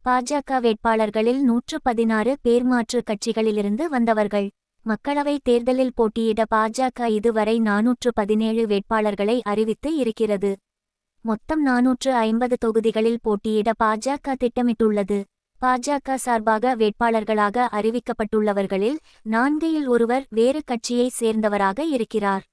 பாஜக வேட்பாளர்களில் 116 பேர் மாற்று கட்சிகளிலிருந்து வந்தவர்கள். மக்களவை தேர்தலில் போட்டியிட பாஜக இதுவரை 417 வேட்பாளர்களை அறிவித்து இருக்கிறது. மொத்தம் 450 தொகுதிகளில் போட்டியிட பாஜக திட்டமிட்டுள்ளது. பாஜக சார்பாக வேட்பாளர்களாக அறிவிக்கப்பட்டுள்ளவர்களில் 4இல் ஒருவர் வேறு கட்சியை சேர்ந்தவராக இருக்கிறார்.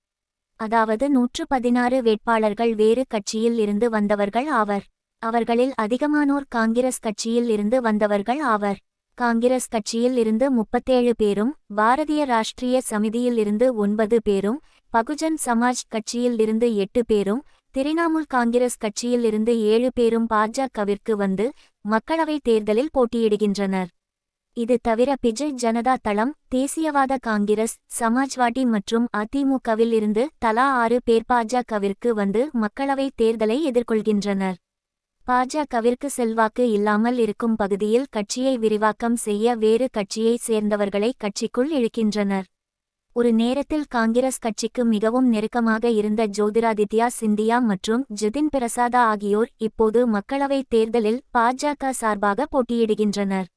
அதாவது 116 வேட்பாளர்கள் வேறு கட்சியில் இருந்து வந்தவர்கள் ஆவர். அவர்களில் அதிகமானோர் காங்கிரஸ் கட்சியில் இருந்து வந்தவர்கள் ஆவர். காங்கிரஸ் கட்சியில் இருந்து 37 பேரும், பாரதிய ராஷ்டிரிய சமிதியில் இருந்து 9 பேரும், பகுஜன் சமாஜ் கட்சியில் இருந்து 8 பேரும், திரிணாமுல் காங்கிரஸ் கட்சியில் இருந்து 7 பேரும் பாஜகவிற்கு வந்து மக்களவைத் தேர்தலில் போட்டியிடுகின்றனர். இது தவிர பிஜு ஜனதா தளம், தேசியவாத காங்கிரஸ், சமாஜ்வாடி மற்றும் அதிமுகவில் இருந்து தலா 6 பேர் பாஜகவிற்கு வந்து மக்களவைத் தேர்தலை எதிர்கொள்கின்றனர். பாஜகவிற்கு செல்வாக்கு இல்லாமல் இருக்கும் பகுதியில் கட்சியை விரிவாக்கம் செய்ய வேறு கட்சியை சேர்ந்தவர்களை கட்சிக்குள் இழுக்கின்றனர். ஒரு நேரத்தில் காங்கிரஸ் கட்சிக்கு மிகவும் நெருக்கமாக இருந்த ஜோதிராதித்யா சிந்தியா மற்றும் ஜிதின் பிரசாதா ஆகியோர் இப்போது மக்களவைத் தேர்தலில் பாஜக சார்பாக போட்டியிடுகின்றனர்.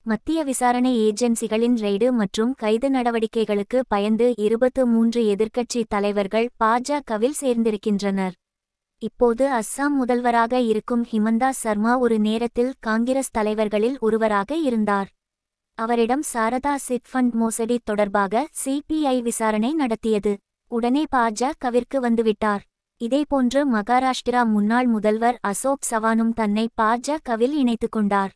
மத்திய விசாரணை ஏஜென்சிகளின் ரெய்டு மற்றும் கைது நடவடிக்கைகளுக்கு பயந்து 23 எதிர்க்கட்சி தலைவர்கள் பாஜகவில் சேர்ந்திருக்கின்றனர். இப்போது அஸ்ஸாம் முதல்வராக இருக்கும் ஹிமந்தா சர்மா ஒரு நேரத்தில் காங்கிரஸ் தலைவர்களில் ஒருவராக இருந்தார். அவரிடம் சாரதா சிட் ஃபண்ட் மோசடி தொடர்பாக சிபிஐ விசாரணை நடத்தியது. உடனே பாஜகவிற்கு வந்துவிட்டார். இதேபோன்று மகாராஷ்டிரா முன்னாள் முதல்வர் அசோக் சவானும் தன்னை பாஜகவில் இணைத்து கொண்டார்.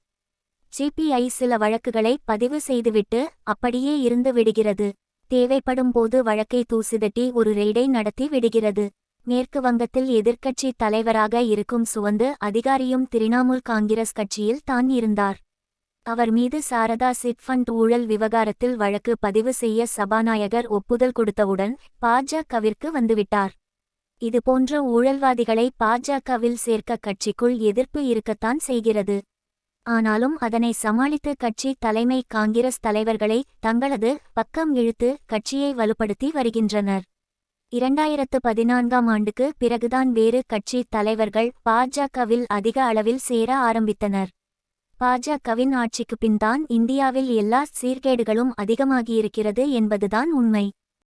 சிபிஐ சில வழக்குகளை பதிவு செய்துவிட்டு அப்படியே இருந்து விடுகிறது. தேவைப்படும் போது வழக்கை தூசிதட்டி ஒரு ரெய்டை நடத்தி விடுகிறது. மேற்கு வங்கத்தில் எதிர்க்கட்சி தலைவராக இருக்கும் சுவந்து அதிகாரியும் திரிணாமுல் காங்கிரஸ் கட்சியில் தான் இருந்தார். அவர் மீது சாரதா சிட் ஃபண்ட் ஊழல் விவகாரத்தில் வழக்கு பதிவு செய்ய சபாநாயகர் ஒப்புதல் கொடுத்தவுடன் பாஜகவிற்கு வந்துவிட்டார். இதுபோன்ற ஊழல்வாதிகளை பாஜகவில் சேர்க்க கட்சிக்குள் எதிர்ப்பு இருக்கத்தான் செய்கிறது. ஆனாலும் அதனை சமாளித்து கட்சி தலைமை காங்கிரஸ் தலைவர்களை தங்களது பக்கம் இழுத்து கட்சியை வலுப்படுத்தி வருகின்றனர். 2014ஆம் ஆண்டுக்கு பிறகுதான் வேறு கட்சி தலைவர்கள் பாஜகவில் அதிக அளவில் சேர ஆரம்பித்தனர். பாஜகவின் ஆட்சிக்கு பின்தான் இந்தியாவில் எல்லா சீர்கேடுகளும் அதிகமாகியிருக்கிறது என்பதுதான் உண்மை.